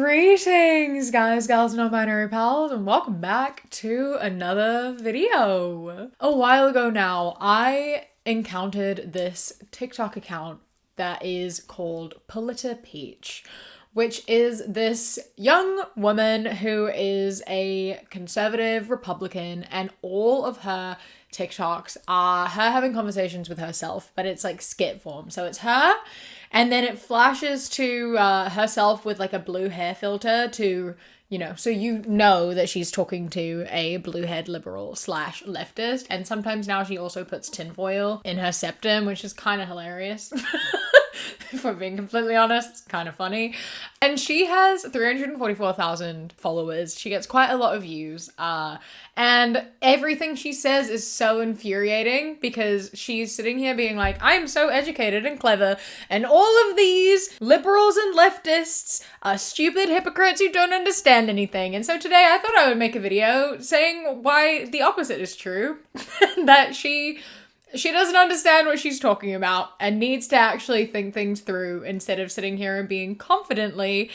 Greetings, guys, gals, and non-binary pals, and welcome back to another video. A while ago now, I encountered this TikTok account that is called Peach, which is this young woman who is a conservative Republican, and all of her TikToks are her having conversations with herself, but it's like skit form. So it's her, and then it flashes to herself with like a blue hair filter to, so you know that she's talking to a blue-haired liberal / leftist. And sometimes now she also puts tinfoil in her septum, which is kind of hilarious. If we're being completely honest, it's kind of funny. And she has 344,000 followers. She gets quite a lot of views. And everything she says is so infuriating because she's sitting here being like, I'm so educated and clever, and all of these liberals and leftists are stupid hypocrites who don't understand anything. And so today I thought I would make a video saying why the opposite is true. That she doesn't understand what she's talking about and needs to actually think things through instead of sitting here and being confidently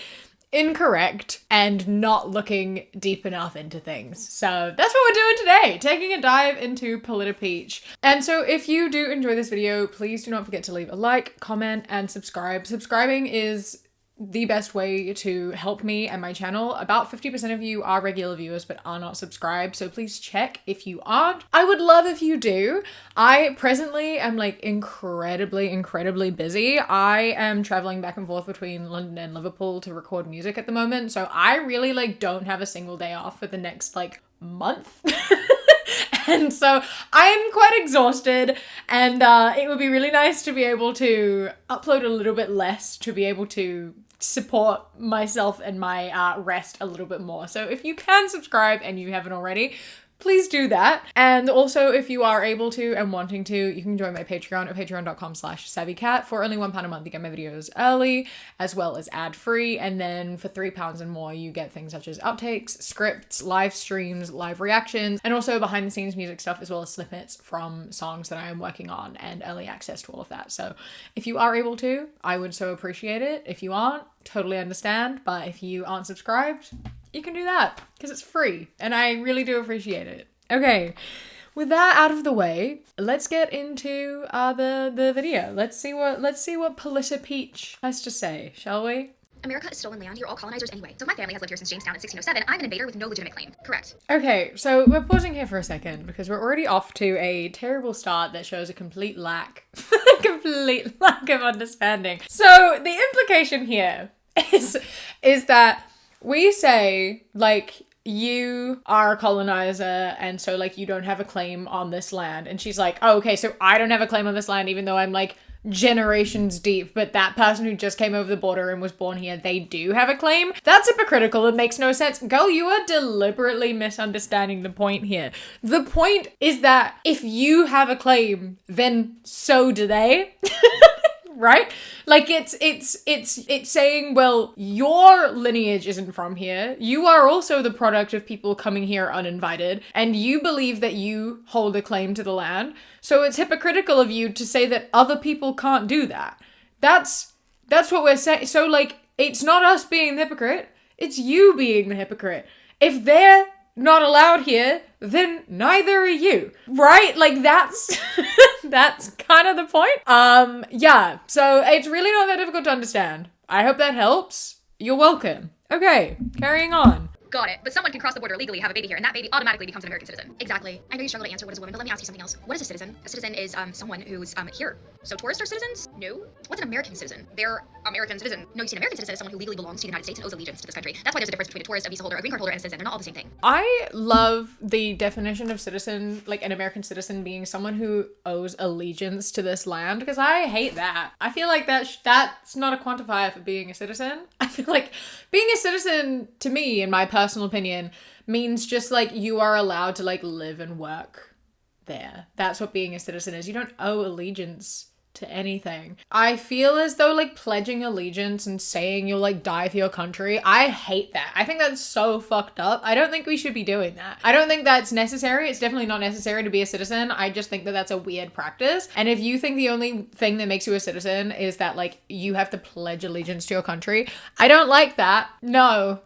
incorrect and not looking deep enough into things. So that's what we're doing today, taking a dive into Peach. And so if you do enjoy this video, please do not forget to leave a like, comment, and subscribe. Subscribing is the best way to help me and my channel. About 50% of you are regular viewers but are not subscribed, so please check if you aren't. I would love if you do. I presently am like incredibly busy. I am traveling back and forth between London and Liverpool to record music at the moment, so I really like don't have a single day off for the next like month. And so I'm quite exhausted, and it would be really nice to be able to upload a little bit less to be able to support myself and my rest a little bit more. So if you can subscribe and you haven't already, please do that. And also, if you are able to and wanting to, you can join my Patreon at patreon.com/savvycat. For only £1 a month, you get my videos early, as well as ad-free. And then for £3 and more, you get things such as outtakes, scripts, live streams, live reactions, and also behind-the-scenes music stuff, as well as snippets from songs that I am working on and early access to all of that. So if you are able to, I would so appreciate it. If you aren't, totally understand. But if you aren't subscribed, you can do that because it's free and I really do appreciate it. Okay, with that out of the way, let's get into the video. Let's see what Peach has to say, shall we? America is stolen land. You're all colonizers anyway. So my family has lived here since Jamestown in 1607. I'm an invader with no legitimate claim. Correct. Okay, so we're pausing here for a second because we're already off to a terrible start that shows a complete lack of understanding. So the implication here is that we say, like, you are a colonizer and so, like, you don't have a claim on this land. And she's like, oh, okay, so I don't have a claim on this land even though I'm, like, generations deep, but that person who just came over the border and was born here, they do have a claim? That's hypocritical. It makes no sense. Girl, you are deliberately misunderstanding the point here. The point is that if you have a claim, then so do they. Right? Like it's saying, well, your lineage isn't from here. You are also the product of people coming here uninvited, and you believe that you hold a claim to the land. So it's hypocritical of you to say that other people can't do that. That's what we're saying. So, like, it's not us being the hypocrite. It's you being the hypocrite. If they're not allowed here, then neither are you, right? Like, that's that's kind of the point. Yeah, so it's really not that difficult to understand. I hope that helps. You're welcome. Okay, carrying on. Got it. But someone can cross the border legally, have a baby here, and that baby automatically becomes an American citizen. Exactly. I know you struggle to answer what is a woman, but let me ask you something else. What is a citizen? A citizen is someone who's here. So tourists are citizens? No. What's an American citizen? They're American citizen. No, you see, an American citizen is someone who legally belongs to the United States and owes allegiance to this country. That's why there's a difference between a tourist, a visa holder, a green card holder, and a citizen. They're not all the same thing. I love the definition of citizen, like an American citizen being someone who owes allegiance to this land, because I hate that. I feel like that's not a quantifier for being a citizen. I feel like being a citizen, to me, in my personal opinion, means just like you are allowed to like live and work there. That's what being a citizen is. You don't owe allegiance to anything. I feel as though like pledging allegiance and saying you'll like die for your country, I hate that. I think that's so fucked up. I don't think we should be doing that. I don't think that's necessary. It's definitely not necessary to be a citizen. I just think that that's a weird practice. And if you think the only thing that makes you a citizen is that like you have to pledge allegiance to your country, I don't like that. No.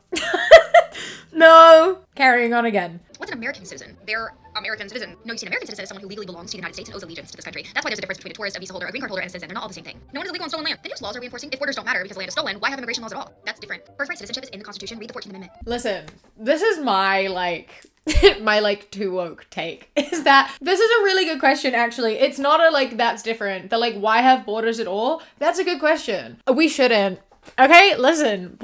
No. Carrying on again. What's an American citizen? They're American citizen. No, you see, an American citizen is someone who legally belongs to the United States and owes allegiance to this country. That's why there's a difference between a tourist, a visa holder, a green card holder, and a citizen. They're not all the same thing. No one is illegal on stolen land. Then whose laws are we enforcing? If borders don't matter because land is stolen, why have immigration laws at all? That's different. Birthright citizenship is in the Constitution. Read the 14th Amendment. Listen, this is my my too woke take is that this is a really good question. Actually, it's not a like that's different. The like why have borders at all? That's a good question. We shouldn't. Okay, listen,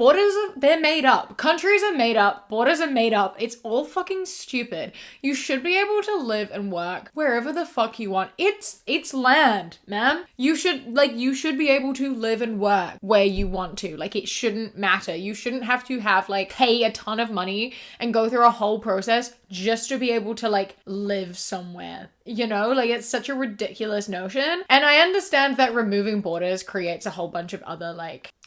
they're made up. Countries are made up. Borders are made up. It's all fucking stupid. You should be able to live and work wherever the fuck you want. It's land, man. You should be able to live and work where you want to. Like, it shouldn't matter. You shouldn't have to pay a ton of money and go through a whole process just to be able to live somewhere. You know, it's such a ridiculous notion. And I understand that removing borders creates a whole bunch of other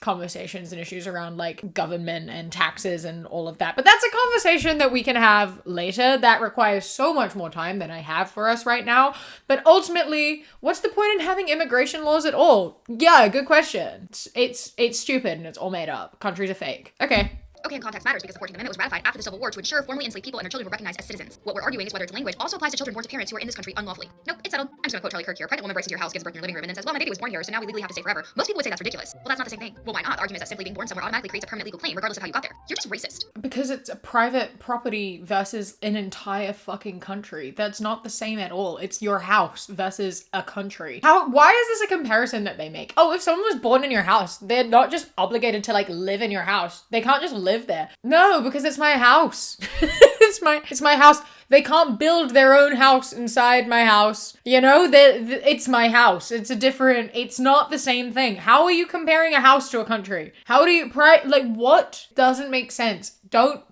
conversations and issues around government and taxes and all of that. But that's a conversation that we can have later. That requires so much more time than I have for us right now. But ultimately, what's the point in having immigration laws at all? Yeah, good question. It's stupid and it's all made up. Countries are fake. Okay. Okay, and context matters because the 14th Amendment was ratified after the Civil War to ensure formerly enslaved people and their children were recognized as citizens. What we're arguing is whether its language also applies to children born to parents who are in this country unlawfully. Nope, it's settled. I'm just gonna quote Charlie Kirk here. Pregnant woman breaks into your house, gives birth in your living room, and then says, well, my baby was born here, so now we legally have to stay forever. Most people would say that's ridiculous. Well, that's not the same thing. Well, why not? The argument is that simply being born somewhere automatically creates a permanent legal claim, regardless of how you got there. You're just racist. Because it's a private property versus an entire fucking country. That's not the same at all. It's your house versus a country. Why is this a comparison that they make? Oh, if someone was born in your house, they're not just obligated to live in your house. They can't just live there. No, because it's my house. it's my house. They can't build their own house inside my house. You know, it's my house. It's not the same thing. How are you comparing a house to a country? How do you, what doesn't make sense? Don't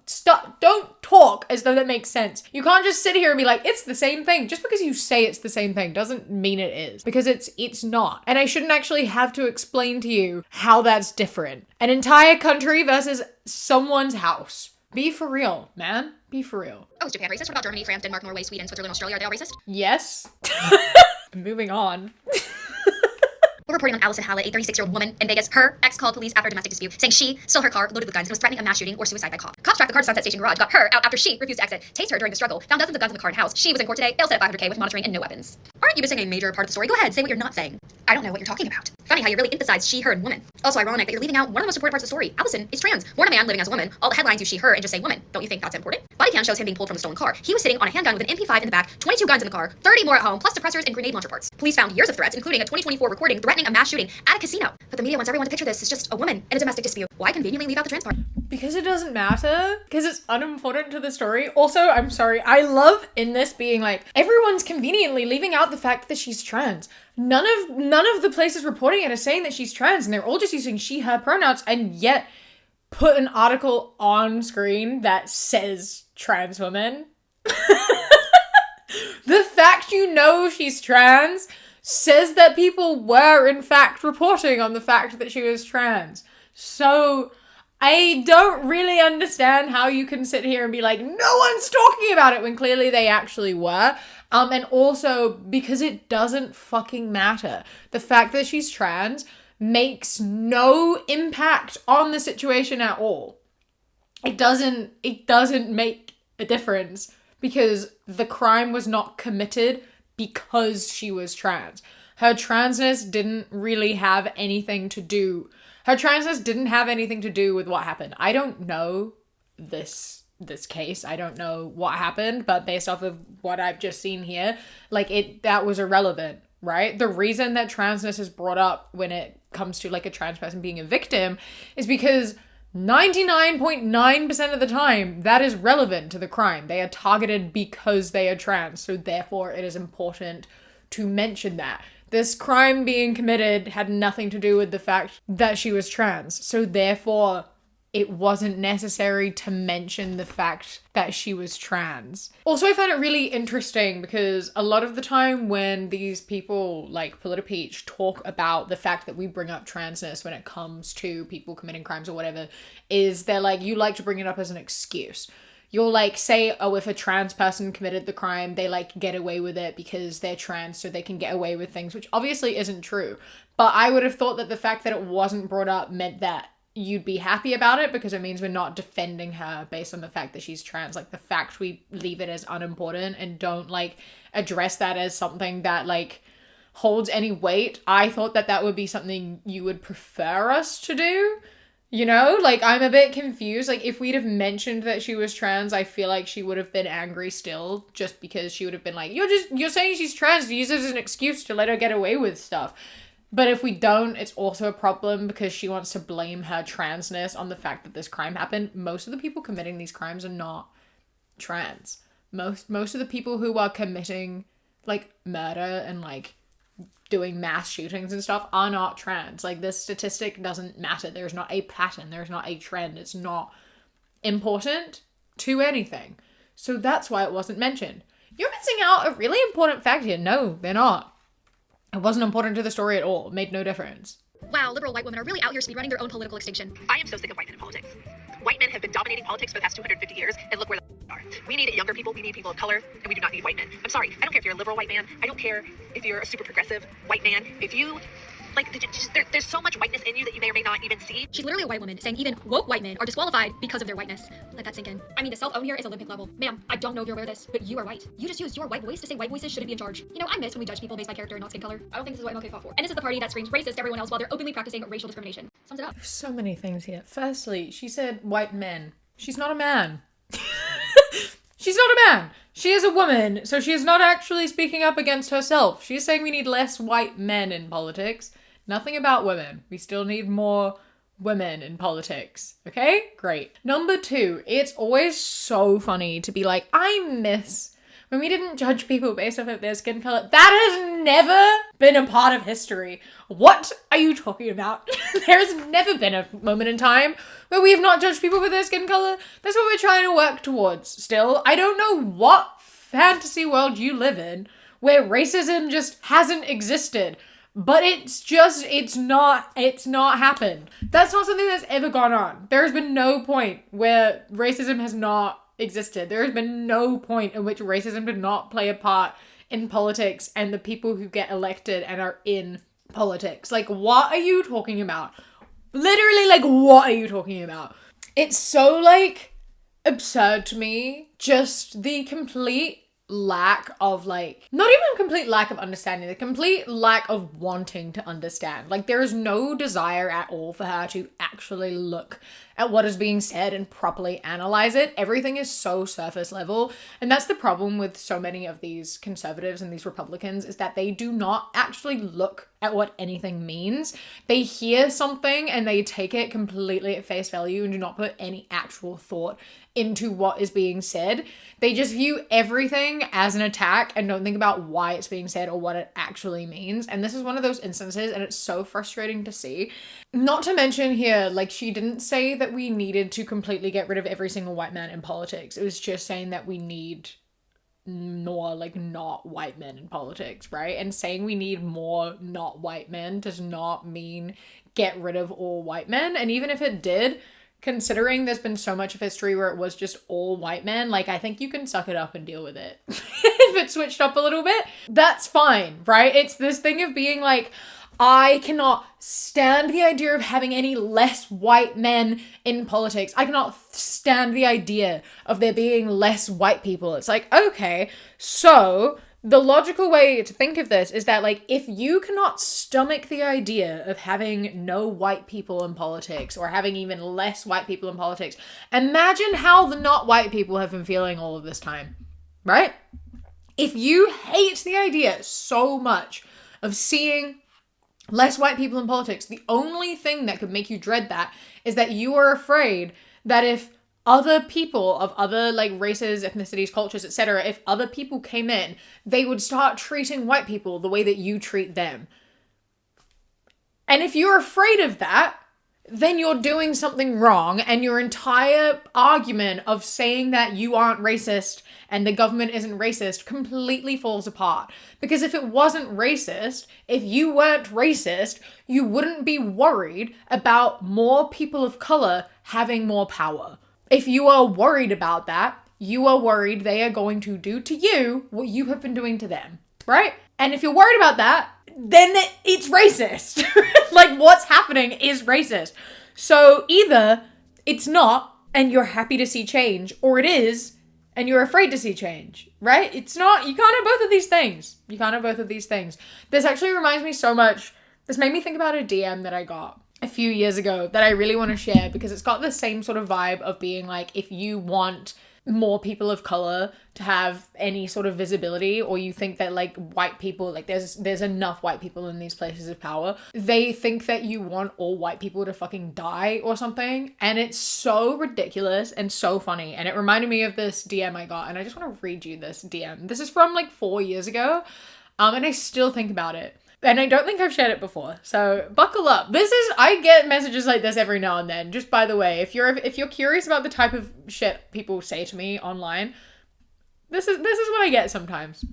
talk as though that makes sense. You can't just sit here and be like, it's the same thing. Just because you say it's the same thing doesn't mean it is. Because it's not. And I shouldn't actually have to explain to you how that's different. An entire country versus someone's house. Be for real, man. Be for real. Oh, is Japan racist? What about Germany, France, Denmark, Norway, Sweden, Switzerland, Australia? Are they all racist? Yes. Moving on. We're reporting on Allison Hallett, a 36-year-old woman in Vegas. Her ex called police after a domestic dispute, saying she stole her car loaded with guns and was threatening a mass shooting or suicide by cop. Cops tracked the car to Sunset Station Garage, got her out after she refused to exit, tased her during the struggle, found dozens of guns in the car and house. She was in court today, bail set at $500K with monitoring and no weapons. Aren't you missing a major part of the story? Go ahead, say what you're not saying. I don't know what you're talking about. Funny how you really emphasize she, her, and woman. Also ironic that you're leaving out one of the most important parts of the story. Allison is trans, born a man living as a woman. All the headlines use she, her, and just say woman. Don't you think that's important? Body cam shows him being pulled from the stolen car. He was sitting on a handgun with an MP5 in the back, 22 guns in the car, 30 more at home, plus suppressors and grenade launcher parts. Police found years of threats, including a 2024 recording threatening a mass shooting at a casino. But the media wants everyone to picture this as just a woman in a domestic dispute. Why conveniently leave out the trans part? Because it doesn't matter. Because it's unimportant to the story. Also, I'm sorry, I love in this being everyone's conveniently leaving out the fact that she's trans. None of the places reporting it are saying that she's trans, and they're all just using she, her pronouns, and yet put an article on screen that says trans woman. The fact you know she's trans says that people were in fact reporting on the fact that she was trans. So I don't really understand how you can sit here and be like, no one's talking about it, when clearly they actually were. And also because it doesn't fucking matter. The fact that she's trans makes no impact on the situation at all. It doesn't make a difference because the crime was not committed because she was trans. Her transness didn't have anything to do with what happened. I don't know this case. I don't know what happened, but based off of what I've just seen here, that was irrelevant, right? The reason that transness is brought up when it comes to a trans person being a victim is because 99.9% of the time, that is relevant to the crime. They are targeted because they are trans, so therefore it is important to mention that. This crime being committed had nothing to do with the fact that she was trans, so therefore it wasn't necessary to mention the fact that she was trans. Also, I find it really interesting because a lot of the time when these people like Politipeach talk about the fact that we bring up transness when it comes to people committing crimes or whatever, is they're like, you like to bring it up as an excuse. You'll like say, oh, if a trans person committed the crime, they like get away with it because they're trans, so they can get away with things, which obviously isn't true. But I would have thought that the fact that it wasn't brought up meant that you'd be happy about it, because it means we're not defending her based on the fact that she's trans. Like, the fact we leave it as unimportant and don't like address that as something that like holds any weight. I thought that that would be something you would prefer us to do. You know, like, I'm a bit confused. Like, if we'd have mentioned that she was trans, I feel like she would have been angry still, just because she would have been like, you're saying she's trans, use it as an excuse to let her get away with stuff. But if we don't, it's also a problem because she wants to blame her transness on the fact that this crime happened. Most of the people committing these crimes are not trans. Most of the people who are committing like murder and like doing mass shootings and stuff are not trans. Like, this statistic doesn't matter. There's not a pattern. There's not a trend. It's not important to anything. So that's why it wasn't mentioned. You're missing out a really important fact here. No, they're not. It wasn't important to the story at all. It made no difference. Wow, liberal white women are really out here speedrunning their own political extinction. I am so sick of white men in politics. White men have been dominating politics for the past 250 years, and look where they are. We need younger people, we need people of color, and we do not need white men. I'm sorry, I don't care if you're a liberal white man, I don't care if you're a super progressive white man. If you, like, there's so much whiteness in you that you may or may not even see. She's literally a white woman saying even woke white men are disqualified because of their whiteness. Let that sink in. I mean, the self-own here is Olympic level. Ma'am, I don't know if you're aware of this, but you are white. You just used your white voice to say white voices shouldn't be in charge. You know, I miss when we judge people based by character and not skin color. I don't think this is what MLK fought for. And this is the party that screams racist to everyone else while they're openly practicing racial discrimination. Sums it up. There's so many things here. Firstly, she said white men. She's not a man. She's not a man. She is a woman, so she is not actually speaking up against herself. She's saying we need less white men in politics. Nothing about women. We still need more women in politics. Okay? Great. Number 2, it's always so funny to be like, I miss when we didn't judge people based off of their skin color. That has never been a part of history. What are you talking about? There's never been a moment in time where we have not judged people for their skin color. That's what we're trying to work towards still. I don't know what fantasy world you live in where racism just hasn't existed. But it's not happened. That's not something that's ever gone on. There's been no point where racism has not existed. There has been no point in which racism did not play a part in politics and the people who get elected and are in politics. Like, what are you talking about? Literally, like, what are you talking about? It's so, like, absurd to me. Just the complete lack of, like, not even a complete lack of understanding, the complete lack of wanting to understand. Like, there is no desire at all for her to actually look at what is being said and properly analyze it. Everything is so surface level. And that's the problem with so many of these conservatives and these Republicans, is that they do not actually look at what anything means. They hear something and they take it completely at face value and do not put any actual thought into what is being said. They just view everything as an attack and don't think about why it's being said or what it actually means. And this is one of those instances, and it's so frustrating to see. Not to mention here, like, she didn't say that we needed to completely get rid of every single white man in politics. It was just saying that we need more, like, not white men in politics, right? And saying we need more not white men does not mean get rid of all white men. And even if it did, considering there's been so much of history where it was just all white men, like, I think you can suck it up and deal with it. If it switched up a little bit, that's fine, right? It's this thing of being like, I cannot stand the idea of having any less white men in politics. I cannot stand the idea of there being less white people. It's like, okay, so the logical way to think of this is that, like, if you cannot stomach the idea of having no white people in politics or having even less white people in politics, imagine how the not white people have been feeling all of this time, right? If you hate the idea so much of seeing less white people in politics, the only thing that could make you dread that is that you are afraid that if other people of other, like, races, ethnicities, cultures, etc., if other people came in, they would start treating white people the way that you treat them. And if you're afraid of that, then you're doing something wrong, and your entire argument of saying that you aren't racist and the government isn't racist completely falls apart. Because if it wasn't racist, if you weren't racist, you wouldn't be worried about more people of color having more power. If you are worried about that, you are worried they are going to do to you what you have been doing to them, right? And if you're worried about that, then it's racist. Like, what's happening is racist. So either it's not and you're happy to see change, or it is and you're afraid to see change, right? It's not, you can't have both of these things. You can't have both of these things. This actually reminds me so much, this made me think about a DM that I got a few years ago that I really want to share, because it's got the same sort of vibe of being like, if you want more people of color to have any sort of visibility, or you think that like white people, like there's enough white people in these places of power, they think that you want all white people to fucking die or something. And it's so ridiculous and so funny. And it reminded me of this DM I got, and I just want to read you this DM. This is from like 4 years ago, and I still think about it. And I don't think I've shared it before, so buckle up. I get messages like this every now and then. Just by the way, if you're curious about the type of shit people say to me online, this is what I get sometimes.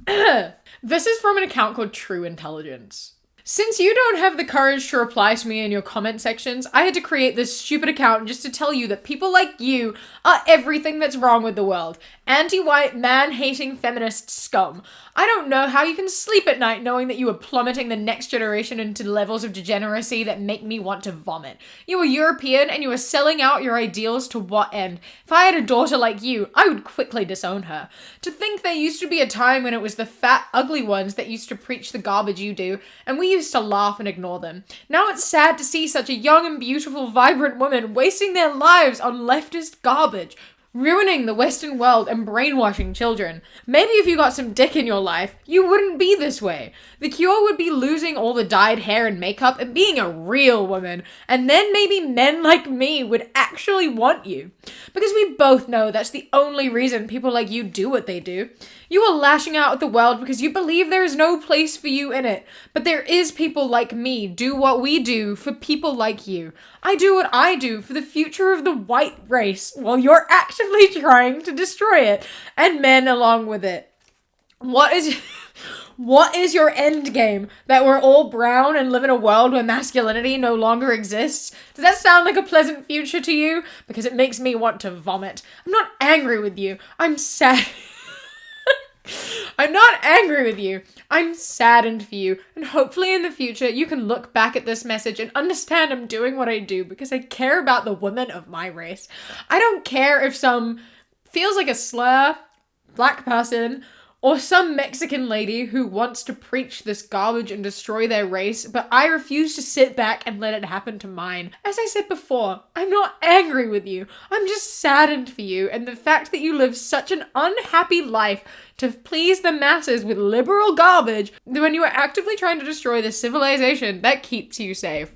This is from an account called True Intelligence. Since you don't have the courage to reply to me in your comment sections, I had to create this stupid account just to tell you that people like you are everything that's wrong with the world. Anti-white, man-hating feminist scum. I don't know how you can sleep at night knowing that you are plummeting the next generation into levels of degeneracy that make me want to vomit. You are European and you are selling out your ideals to what end? If I had a daughter like you, I would quickly disown her. To think there used to be a time when it was the fat, ugly ones that used to preach the garbage you do, and we used to laugh and ignore them. Now it's sad to see such a young and beautiful, vibrant woman wasting their lives on leftist garbage, ruining the Western world and brainwashing children. Maybe if you got some dick in your life, you wouldn't be this way. The cure would be losing all the dyed hair and makeup and being a real woman. And then maybe men like me would actually want you. Because we both know that's the only reason people like you do what they do. You are lashing out at the world because you believe there is no place for you in it. But there is people like me do what we do for people like you. I do what I do for the future of the white race while you're actively trying to destroy it, and men along with it. What is your end game? That we're all brown and live in a world where masculinity no longer exists? Does that sound like a pleasant future to you? Because it makes me want to vomit. I'm not angry with you. I'm sad. I'm not angry with you. I'm saddened for you. And hopefully in the future you can look back at this message and understand I'm doing what I do because I care about the women of my race. I don't care if some feels like a slur, black person, or some Mexican lady who wants to preach this garbage and destroy their race, but I refuse to sit back and let it happen to mine. As I said before, I'm not angry with you. I'm just saddened for you and the fact that you live such an unhappy life to please the masses with liberal garbage when you are actively trying to destroy the civilization that keeps you safe.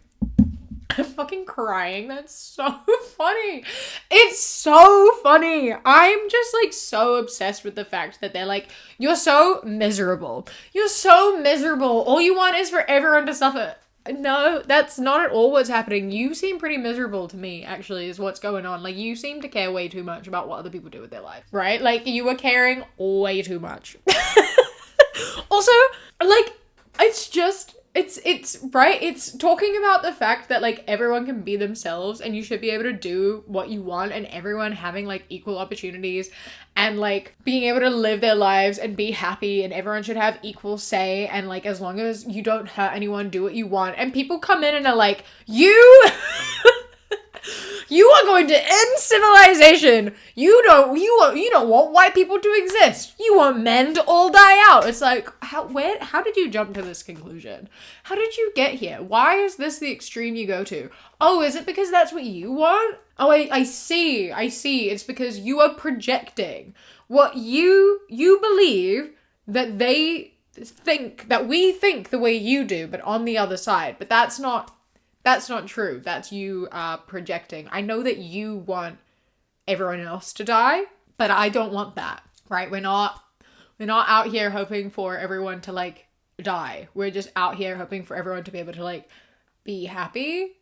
I'm fucking crying. That's so funny. It's so funny. I'm just like so obsessed with the fact that they're like, you're so miserable. You're so miserable. All you want is for everyone to suffer. No, that's not at all what's happening. You seem pretty miserable to me, actually, is what's going on. Like, you seem to care way too much about what other people do with their life, right? Like, you are caring way too much. Also, like, it's just... It's right. It's talking about the fact that like everyone can be themselves and you should be able to do what you want, and everyone having like equal opportunities and like being able to live their lives and be happy, and everyone should have equal say, and like as long as you don't hurt anyone, do what you want. And people come in and are like, you are going to end civilization. You don't want white people to exist. You want men to all die out. It's like, how did you jump to this conclusion? How did you get here? Why is this the extreme you go to? Oh, is it because that's what you want? Oh, I see. It's because you are projecting what you believe that they think, that we think the way you do, but on the other side. But that's not true. That's you projecting. I know that you want everyone else to die, but I don't want that, right? We're not out here hoping for everyone to like die. We're just out here hoping for everyone to be able to like be happy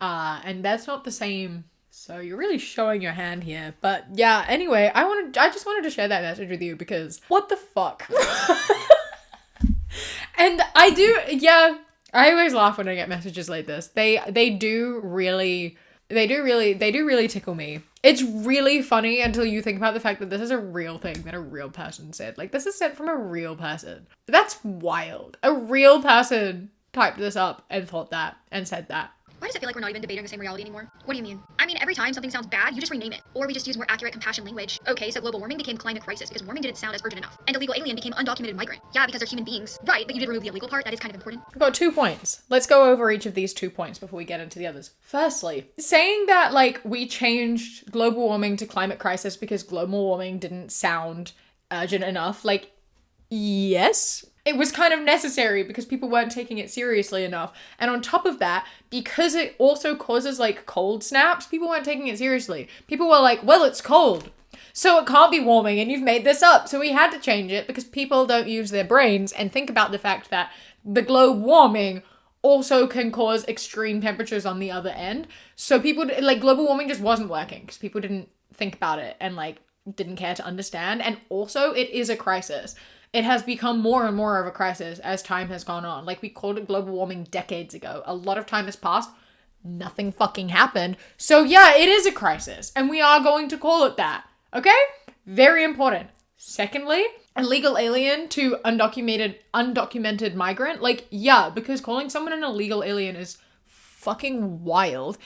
And that's not the same. So you're really showing your hand here. But yeah, anyway, I just wanted to share that message with you because what the fuck? And I always laugh when I get messages like this. They do really tickle me. It's really funny until you think about the fact that this is a real thing that a real person said. Like, this is sent from a real person. That's wild. A real person typed this up and thought that and said that. Why does it feel like we're not even debating the same reality anymore? What do you mean? I mean, every time something sounds bad, you just rename it. Or we just use more accurate, compassion language. Okay, so global warming became climate crisis because warming didn't sound as urgent enough. And illegal alien became undocumented migrant. Yeah, because they're human beings. Right, but you did remove the illegal part. That is kind of important. I've got 2 points. Let's go over each of these 2 points before we get into the others. Firstly, saying that, like, we changed global warming to climate crisis because global warming didn't sound urgent enough. Like, yes, it was kind of necessary because people weren't taking it seriously enough. And on top of that, because it also causes like cold snaps, people weren't taking it seriously. People were like, well, it's cold, so it can't be warming and you've made this up. So we had to change it because people don't use their brains and think about the fact that the globe warming also can cause extreme temperatures on the other end. So people, like, global warming just wasn't working because people didn't think about it and like didn't care to understand. And also it is a crisis. It has become more and more of a crisis as time has gone on. Like, we called it global warming decades ago. A lot of time has passed. Nothing fucking happened. So yeah, it is a crisis. And we are going to call it that. Okay? Very important. Secondly, illegal alien to undocumented migrant. Like, yeah, because calling someone an illegal alien is fucking wild.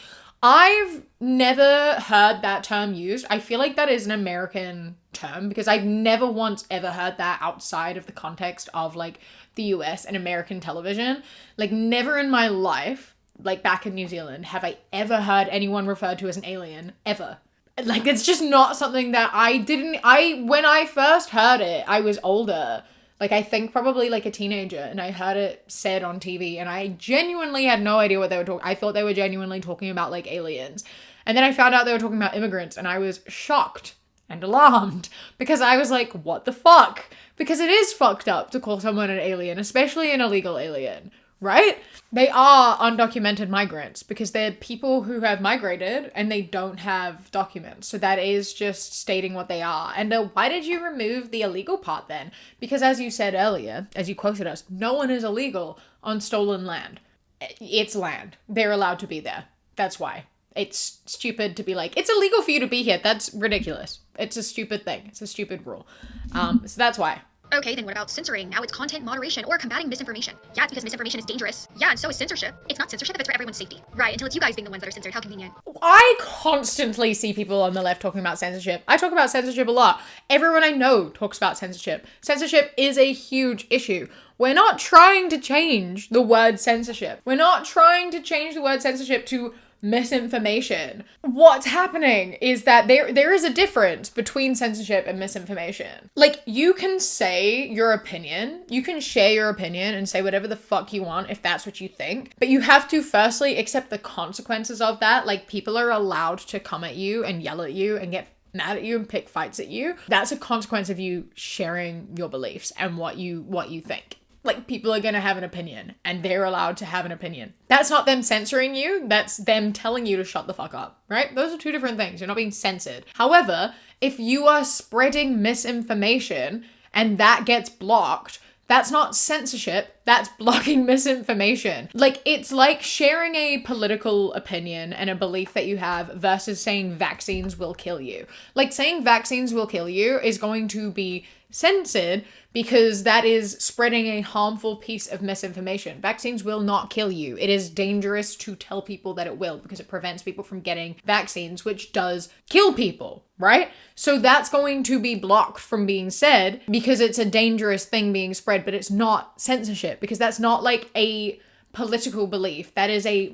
I've never heard that term used. I feel like that is an American term because I've never once ever heard that outside of the context of like the US and American television. Like, never in my life, like back in New Zealand, have I ever heard anyone referred to as an alien, ever. Like, it's just not something that when I first heard it, I was older. Like, I think probably like a teenager, and I heard it said on TV, and I genuinely had no idea what they were talking. I thought they were genuinely talking about like aliens. And then I found out they were talking about immigrants, and I was shocked and alarmed because I was like, what the fuck? Because it is fucked up to call someone an alien, especially an illegal alien, right? They are undocumented migrants because they're people who have migrated and they don't have documents. So that is just stating what they are. And why did you remove the illegal part then? Because as you said earlier, as you quoted us, no one is illegal on stolen land. It's land. They're allowed to be there. That's why. It's stupid to be like, it's illegal for you to be here. That's ridiculous. It's a stupid thing. It's a stupid rule. So that's why. Okay, then what about censoring? Now it's content moderation or combating misinformation. Yeah, it's because misinformation is dangerous. Yeah, and so is censorship. It's not censorship if it's for everyone's safety. Right, until it's you guys being the ones that are censored. How convenient. I constantly see people on the left talking about censorship. I talk about censorship a lot. Everyone I know talks about censorship. Censorship is a huge issue. We're not trying to change the word censorship. We're not trying to change the word censorship to misinformation. What's happening is that there is a difference between censorship and misinformation. Like, you can say your opinion, you can share your opinion and say whatever the fuck you want if that's what you think, but you have to firstly accept the consequences of that. Like, people are allowed to come at you and yell at you and get mad at you and pick fights at you. That's a consequence of you sharing your beliefs and what you think. Like, people are going to have an opinion and they're allowed to have an opinion. That's not them censoring you. That's them telling you to shut the fuck up, right? Those are two different things. You're not being censored. However, if you are spreading misinformation and that gets blocked, that's not censorship. That's blocking misinformation. Like, it's like sharing a political opinion and a belief that you have versus saying vaccines will kill you. Like, saying vaccines will kill you is going to be censored because that is spreading a harmful piece of misinformation. Vaccines will not kill you. It is dangerous to tell people that it will because it prevents people from getting vaccines, which does kill people, right? So that's going to be blocked from being said because it's a dangerous thing being spread, but it's not censorship because that's not like a political belief. That is a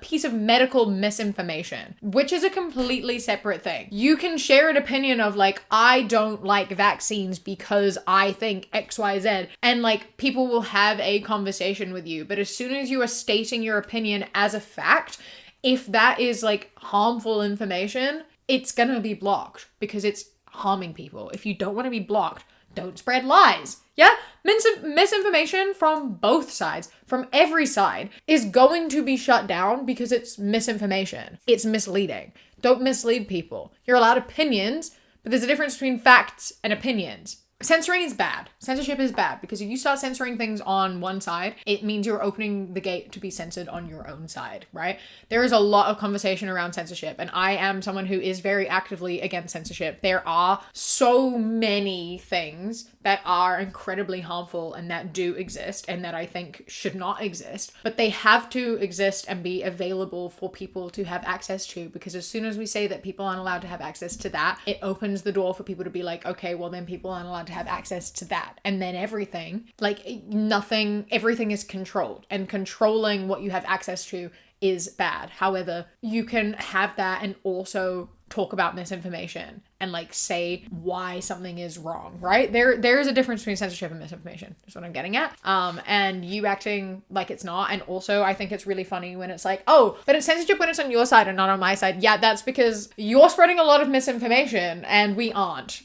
piece of medical misinformation, which is a completely separate thing. You can share an opinion of like, I don't like vaccines because I think XYZ, and like people will have a conversation with you. But as soon as you are stating your opinion as a fact, if that is like harmful information, it's gonna be blocked because it's harming people. If you don't want to be blocked, don't spread lies. Yeah? Misinformation from both sides, from every side, is going to be shut down because it's misinformation. It's misleading. Don't mislead people. You're allowed opinions, but there's a difference between facts and opinions. Censoring is bad. Censorship is bad because if you start censoring things on one side, it means you're opening the gate to be censored on your own side, right? There is a lot of conversation around censorship, and I am someone who is very actively against censorship. There are so many things that are incredibly harmful and that do exist and that I think should not exist, but they have to exist and be available for people to have access to, because as soon as we say that people aren't allowed to have access to that, it opens the door for people to be like, okay, well then people aren't allowed to have access to that. And then everything is controlled, and controlling what you have access to is bad. However, you can have that and also talk about misinformation and like say why something is wrong, right? There is a difference between censorship and misinformation, is what I'm getting at. And you acting like it's not. And also I think it's really funny when it's like, oh, but it's censorship when it's on your side and not on my side. Yeah, that's because you're spreading a lot of misinformation and we aren't.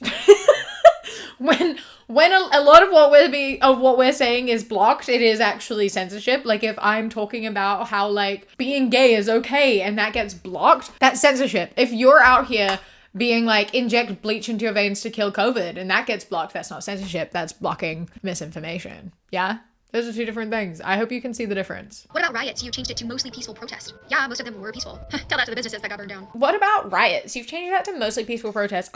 When a lot of what we're saying is blocked, it is actually censorship. Like if I'm talking about how like being gay is okay and that gets blocked, that's censorship. If you're out here being like inject bleach into your veins to kill COVID and that gets blocked, that's not censorship, that's blocking misinformation. Yeah? Those are two different things. I hope you can see the difference. What about riots? You changed it to mostly peaceful protest. Yeah, most of them were peaceful. Tell that to the businesses that got burned down. What about riots? You've changed that to mostly peaceful protest.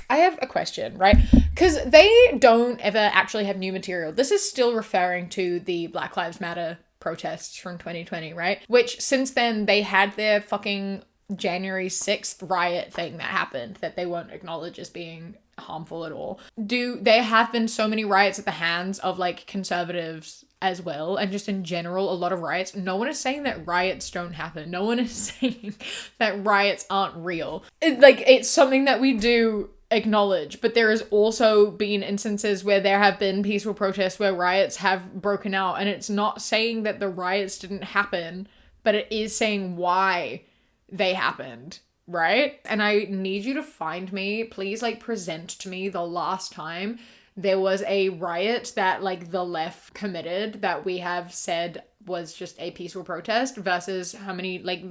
I have a question, right? Because they don't ever actually have new material. This is still referring to the Black Lives Matter protests from 2020, right? Which since then they had their fucking January 6th riot thing that happened that they won't acknowledge as being harmful at all. There have been so many riots at the hands of like conservatives as well, and just in general a lot of riots. No one is saying that riots don't happen. No one is saying that riots aren't real. It's something that we do acknowledge, but there has also been instances where there have been peaceful protests where riots have broken out, and it's not saying that the riots didn't happen, but it is saying why they happened, right? And I need you to find me, please, like present to me the last time there was a riot that like the left committed that we have said was just a peaceful protest versus how many like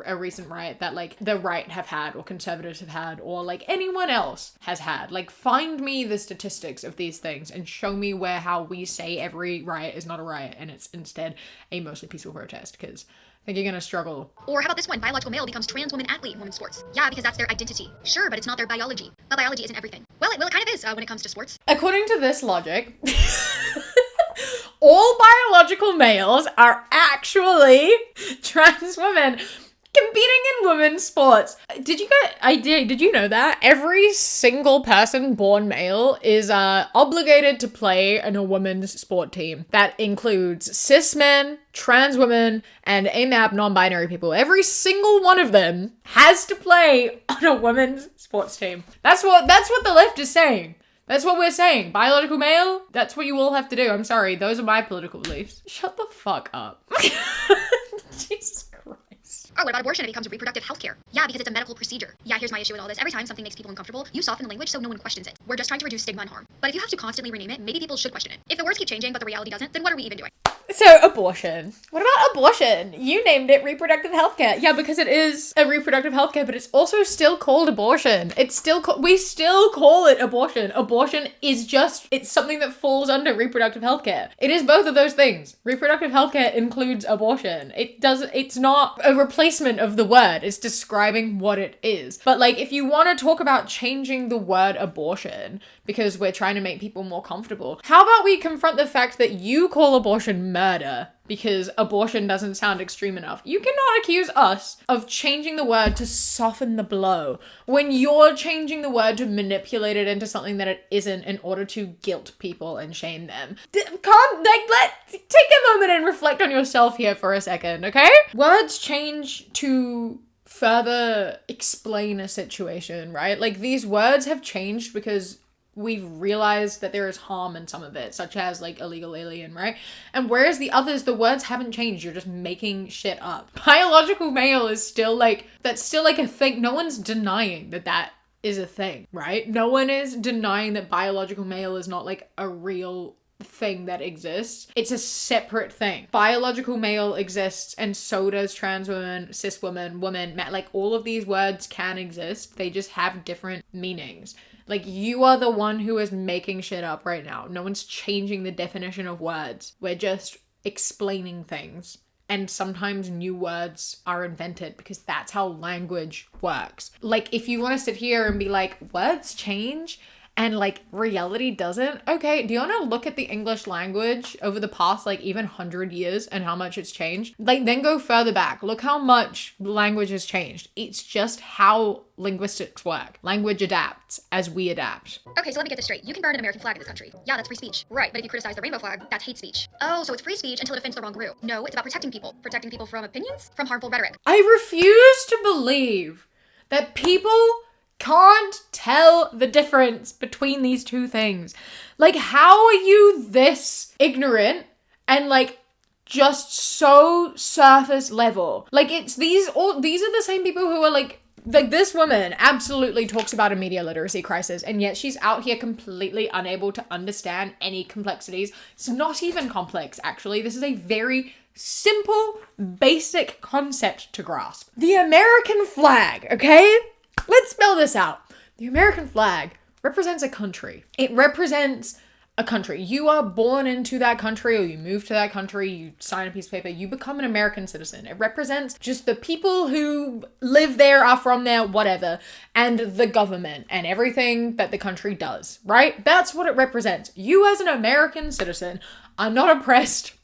a recent riot that like the right have had or conservatives have had or like anyone else has had. Like find me the statistics of these things and show me how we say every riot is not a riot and it's instead a mostly peaceful protest, because I think you're gonna struggle. Or how about this one? Biological male becomes trans woman athlete in women's sports. Yeah, because that's their identity. Sure, but it's not their biology. But biology isn't everything. Well, it kind of is when it comes to sports. According to this logic, all biological males are actually trans women competing in women's sports. Did you know that? Every single person born male is obligated to play in a women's sport team. That includes cis men, trans women, and AMAB non-binary people. Every single one of them has to play on a women's sports team. That's what the left is saying. That's what we're saying. Biological male, that's what you all have to do. I'm sorry, those are my political beliefs. Shut the fuck up. Jesus Christ. Or what about abortion? It becomes reproductive health care. Yeah, because it's a medical procedure. Yeah, here's my issue with all this. Every time something makes people uncomfortable, you soften the language so no one questions it. We're just trying to reduce stigma and harm. But if you have to constantly rename it, maybe people should question it. If the words keep changing but the reality doesn't, then what are we even doing? So, abortion. What about abortion? You named it reproductive healthcare. Yeah, because it is a reproductive healthcare, but it's also still called abortion. We still call it abortion. Abortion is it's something that falls under reproductive healthcare. It is both of those things. Reproductive healthcare includes abortion. It's not a replacement of the word. It's describing what it is. But like, if you want to talk about changing the word abortion because we're trying to make people more comfortable, how about we confront the fact that you call abortion murder because abortion doesn't sound extreme enough? You cannot accuse us of changing the word to soften the blow when you're changing the word to manipulate it into something that it isn't in order to guilt people and shame them. Take a moment and reflect on yourself here for a second, okay? Words change to further explain a situation, right? Like, these words have changed because we've realized that there is harm in some of it, such as like illegal alien, right? And whereas the others, the words haven't changed, you're just making shit up. Biological male is still like, that's still like a thing. No one's denying that is a thing, right? No one is denying that biological male is not like a real thing that exists. It's a separate thing. Biological male exists, and so does trans women, cis women, like all of these words can exist. They just have different meanings. Like, you are the one who is making shit up right now. No one's changing the definition of words. We're just explaining things. And sometimes new words are invented because that's how language works. Like, if you want to sit here and be like, words change and like reality doesn't, okay, do you want to look at the English language over the past like even 100 years and how much it's changed? Like, then go further back. Look how much language has changed. It's just how linguistics work. Language adapts as we adapt. Okay, so let me get this straight. You can burn an American flag in this country. Yeah, that's free speech. Right, but if you criticize the rainbow flag, that's hate speech. Oh, so it's free speech until it offends the wrong group. No, it's about protecting people. Protecting people from opinions, from harmful rhetoric. I refuse to believe that people can't tell the difference between these two things. Like, how are you this ignorant and like just so surface level? Like, it's these are the same people who are like this woman absolutely talks about a media literacy crisis, and yet she's out here completely unable to understand any complexities. It's not even complex, actually. This is a very simple, basic concept to grasp. The American flag, okay? Let's spell this out. The American flag represents a country. It represents a country. You are born into that country, or you move to that country, you sign a piece of paper, you become an American citizen. It represents just the people who live there, are from there, whatever, and the government and everything that the country does, right? That's what it represents. You as an American citizen are not oppressed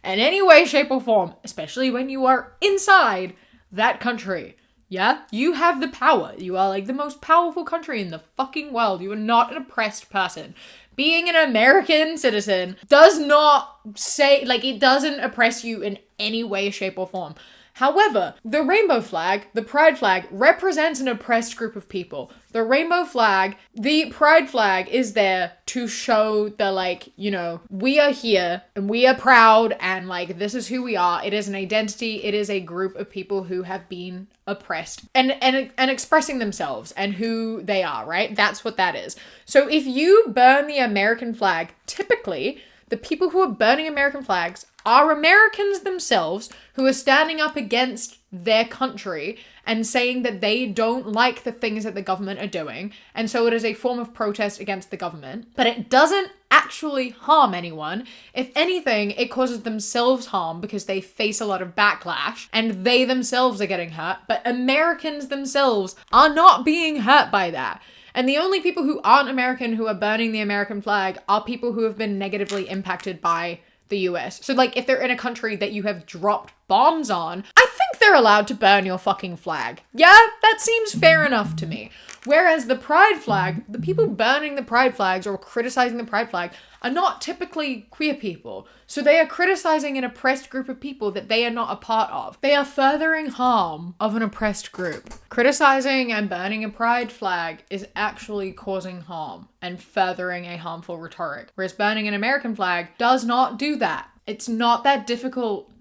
in any way, shape, or form, especially when you are inside that country. Yeah? You have the power. You are like the most powerful country in the fucking world. You are not an oppressed person. Being an American citizen does not say, like, it doesn't oppress you in any way, shape, or form. However, the rainbow flag, the pride flag, represents an oppressed group of people. The rainbow flag, the pride flag is there to show the, like, you know, we are here and we are proud and, like, this is who we are. It is an identity. It is a group of people who have been oppressed and expressing themselves and who they are, right? That's what that is. So if you burn the American flag, typically the people who are burning American flags are Americans themselves who are standing up against their country and saying that they don't like the things that the government are doing. And so it is a form of protest against the government, but it doesn't actually harm anyone. If anything, it causes themselves harm because they face a lot of backlash and they themselves are getting hurt, but Americans themselves are not being hurt by that. And the only people who aren't American who are burning the American flag are people who have been negatively impacted by the US. So, like, if they're in a country that you have dropped bombs on, I think they're allowed to burn your fucking flag. Yeah, that seems fair enough to me. Whereas the pride flag, the people burning the pride flags or criticizing the pride flag are not typically queer people. So they are criticizing an oppressed group of people that they are not a part of. They are furthering harm of an oppressed group. Criticizing and burning a pride flag is actually causing harm and furthering a harmful rhetoric. Whereas burning an American flag does not do that. It's not that difficult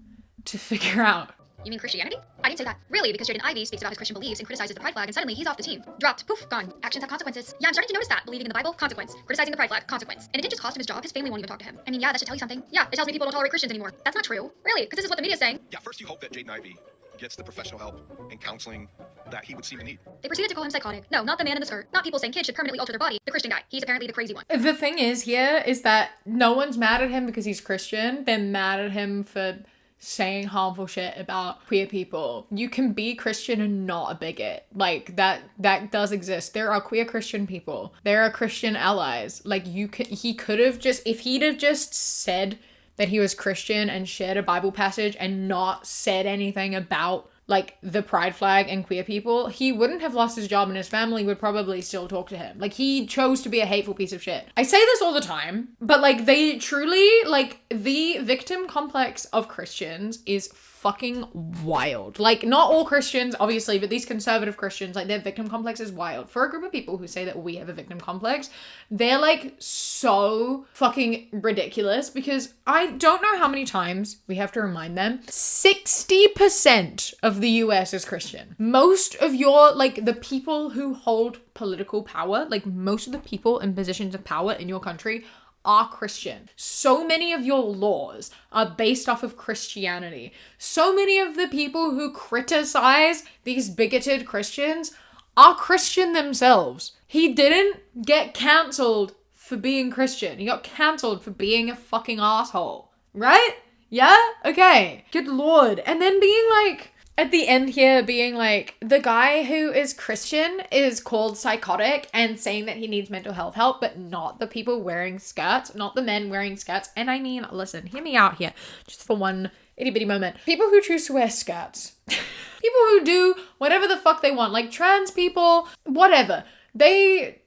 to figure out. You mean Christianity? I didn't say that. Really, because Jaden Ivey speaks about his Christian beliefs and criticizes the pride flag, and suddenly he's off the team. Dropped. Poof. Gone. Actions have consequences. Yeah, I'm starting to notice that. Believing in the Bible, consequence. Criticizing the pride flag, consequence. And it didn't just cost him his job, his family won't even talk to him. I mean, yeah, that should tell you something. Yeah, it tells me people don't tolerate Christians anymore. That's not true. Really, because this is what the media's saying. Yeah, first you hope that Jaden Ivey gets the professional help and counseling that he would seem to need. They proceeded to call him psychotic. No, not the man in the skirt. Not people saying kids should permanently alter their body. The Christian guy. He's apparently the crazy one. The thing is here is that no one's mad at him because he's Christian. They're mad at him for saying harmful shit about queer people. You can be Christian and not a bigot. Like, that does exist. There are queer Christian people. There are Christian allies. Like, he could have just, if he'd have just said that he was Christian and shared a Bible passage and not said anything about, like, the pride flag and queer people, he wouldn't have lost his job and his family would probably still talk to him. Like, he chose to be a hateful piece of shit. I say this all the time, but, like, they truly, like, the victim complex of Christians is fucking wild. Like, not all Christians, obviously, but these conservative Christians, like, their victim complex is wild. For a group of people who say that we have a victim complex, they're like so fucking ridiculous, because I don't know how many times we have to remind them 60% of the US is Christian. Most of your, like, the people who hold political power, like most of the people in positions of power in your country are Christian. So many of your laws are based off of Christianity. So many of the people who criticize these bigoted Christians are Christian themselves. He didn't get cancelled for being Christian. He got cancelled for being a fucking asshole. Right? Yeah? Okay. Good lord. And then being like, at the end here, being like, the guy who is Christian is called psychotic and saying that he needs mental health help, but not the people wearing skirts, not the men wearing skirts. And I mean, listen, hear me out here, just for one itty bitty moment. People who choose to wear skirts, people who do whatever the fuck they want, like trans people, whatever. They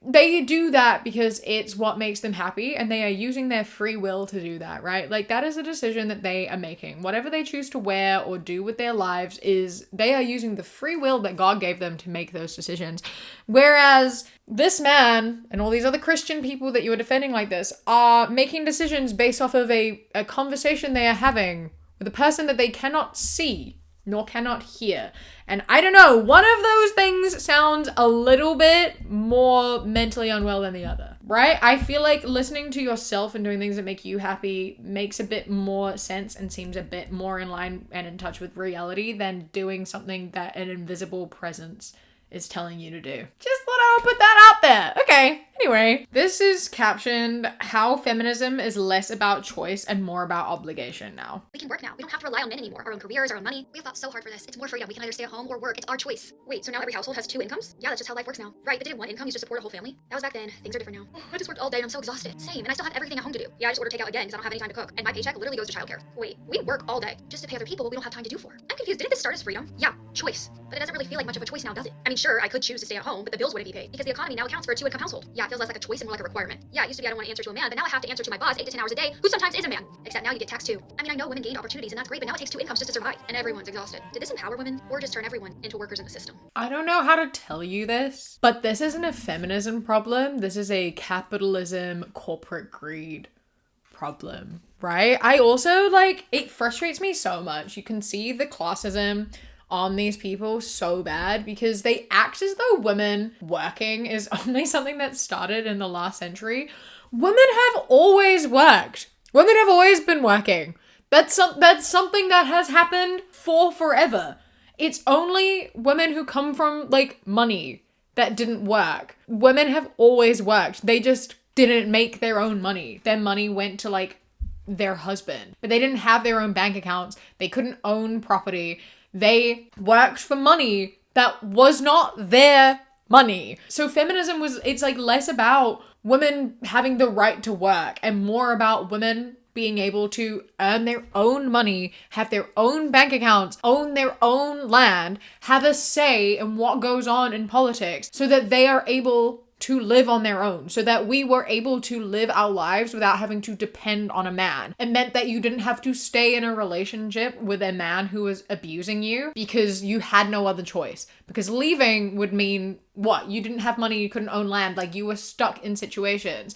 do that because it's what makes them happy, and they are using their free will to do that, right? Like, that is a decision that they are making. Whatever they choose to wear or do with their lives is they are using the free will that God gave them to make those decisions. Whereas this man and all these other Christian people that you are defending like this are making decisions based off of a conversation they are having with a person that they cannot see nor cannot hear. And I don't know, one of those things sounds a little bit more mentally unwell than the other, right? I feel like listening to yourself and doing things that make you happy makes a bit more sense and seems a bit more in line and in touch with reality than doing something that an invisible presence is telling you to do. Just thought I would put that out there. Okay. Anyway, this is captioned how feminism is less about choice and more about obligation now. We can work now. We don't have to rely on men anymore. Our own careers, our own money. We have fought so hard for this. It's more freedom. We can either stay at home or work. It's our choice. Wait, so now every household has 2 incomes? Yeah, that's just how life works now. Right, but didn't one income used to support a whole family? That was back then. Things are different now. Oh, I just worked all day and I'm so exhausted. Same, and I still have everything at home to do. Yeah, I just order takeout again because I don't have any time to cook. And my paycheck literally goes to childcare. Wait, we work all day just to pay other people what we don't have time to do for. I'm confused. Didn't this start as freedom? Yeah, choice. But it doesn't really feel like much of a choice now, does it? I mean, sure, I could choose to stay at home, but the bills wouldn't be paid because the economy now accounts for a 2-income household. Yeah, it feels less like a choice and more like a requirement. Yeah, it used to be I don't want to answer to a man, but now I have to answer to my boss 8 to 10 hours a day, who sometimes is a man. Except now you get taxed too. I mean, I know women gained opportunities and that's great, but now it takes 2 incomes just to survive, and everyone's exhausted. Did this empower women or just turn everyone into workers in the system? I don't know how to tell you this, but this isn't a feminism problem. This is a capitalism, corporate greed problem, right? I also, like, it frustrates me so much. You can see the classism on these people so bad because they act as though women working is only something that started in the last century. Women have always worked. Women have always been working. That's something that has happened for forever. It's only women who come from, like, money that didn't work. Women have always worked. They just didn't make their own money. Their money went to, like, their husband. But they didn't have their own bank accounts. They couldn't own property. They worked for money that was not their money. So feminism it's like less about women having the right to work and more about women being able to earn their own money, have their own bank accounts, own their own land, have a say in what goes on in politics so that they are able to live on their own, so that we were able to live our lives without having to depend on a man. It meant that you didn't have to stay in a relationship with a man who was abusing you because you had no other choice. Because leaving would mean what? You didn't have money, you couldn't own land, like you were stuck in situations.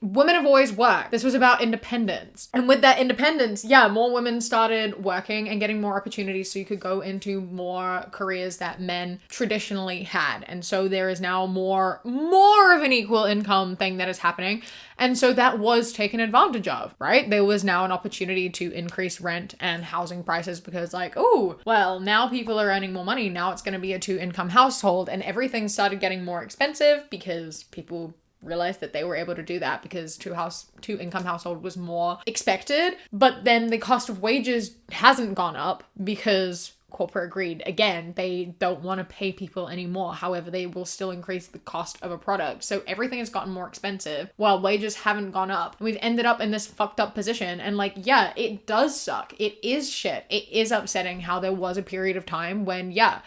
Women have always worked. This was about independence. And with that independence, yeah, more women started working and getting more opportunities so you could go into more careers that men traditionally had. And so there is now more of an equal income thing that is happening. And so that was taken advantage of, right? There was now an opportunity to increase rent and housing prices because like, oh, well, now people are earning more money. Now it's going to be a 2-income household and everything started getting more expensive because people realized that they were able to do that because 2-income household was more expected. But then the cost of wages hasn't gone up because corporate greed. Again, they don't want to pay people anymore. However, they will still increase the cost of a product. So everything has gotten more expensive while wages haven't gone up. We've ended up in this fucked up position. And like, yeah, it does suck. It is shit. It is upsetting how there was a period of time when, yeah,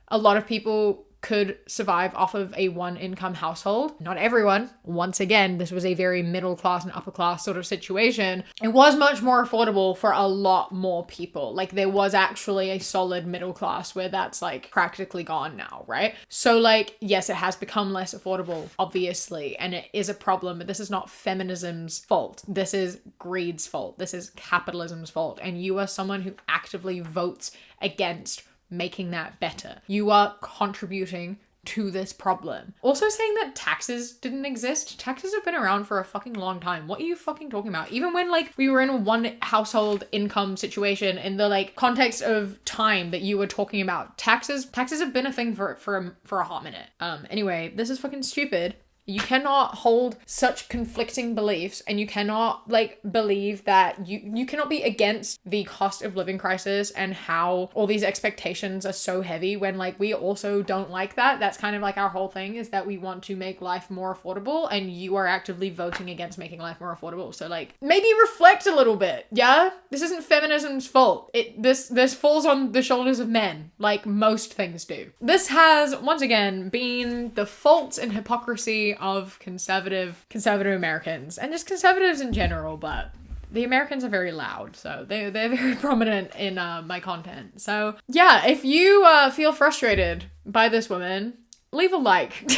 a lot of people could survive off of a one income household. Not everyone. Once again, this was a very middle class and upper class sort of situation. It was much more affordable for a lot more people. Like there was actually a solid middle class where that's like practically gone now, right? So like, yes, it has become less affordable, obviously, and it is a problem, but this is not feminism's fault. This is greed's fault. This is capitalism's fault. And you are someone who actively votes against making that better. You are contributing to this problem. Also saying that taxes didn't exist. Taxes have been around for a fucking long time. What are you fucking talking about? Even when like we were in a one household income situation, in the like context of time that you were talking about, taxes have been a thing for a hot minute. Anyway, this is fucking stupid. You cannot hold such conflicting beliefs, and you cannot like believe that you cannot be against the cost of living crisis and how all these expectations are so heavy when like we also don't like that. That's kind of like our whole thing, is that we want to make life more affordable, and you are actively voting against making life more affordable. So like maybe reflect a little bit. Yeah, this isn't feminism's fault. This falls on the shoulders of men, like most things do. This has once again been the faults and hypocrisy of conservative Americans, and just conservatives in general, but the Americans are very loud, so they're very prominent in my content. So yeah, if you feel frustrated by this woman, leave a like.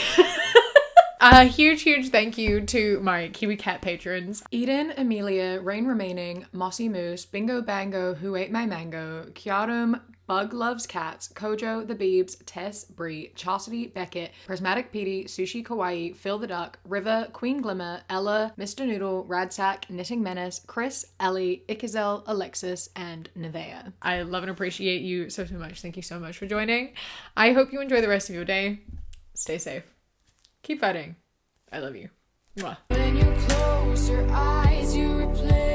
A huge thank you to my Kiwi Cat patrons: Eden, Amelia, Rain Remaining, Mossy Moose, Bingo Bango, Who Ate My Mango, Kiarum, Bug Loves Cats, Kojo, The Beebs, Tess, Bree, Chastity, Beckett, Prismatic Petey, Sushi Kawaii, Phil the Duck, River, Queen Glimmer, Ella, Mr. Noodle, Radsack, Knitting Menace, Chris, Ellie, Ikazel, Alexis, and Nevea. I love and appreciate you so much. Thank you so much for joining. I hope you enjoy the rest of your day. Stay safe. Keep fighting. I love you. Mwah. When you close your eyes, you replay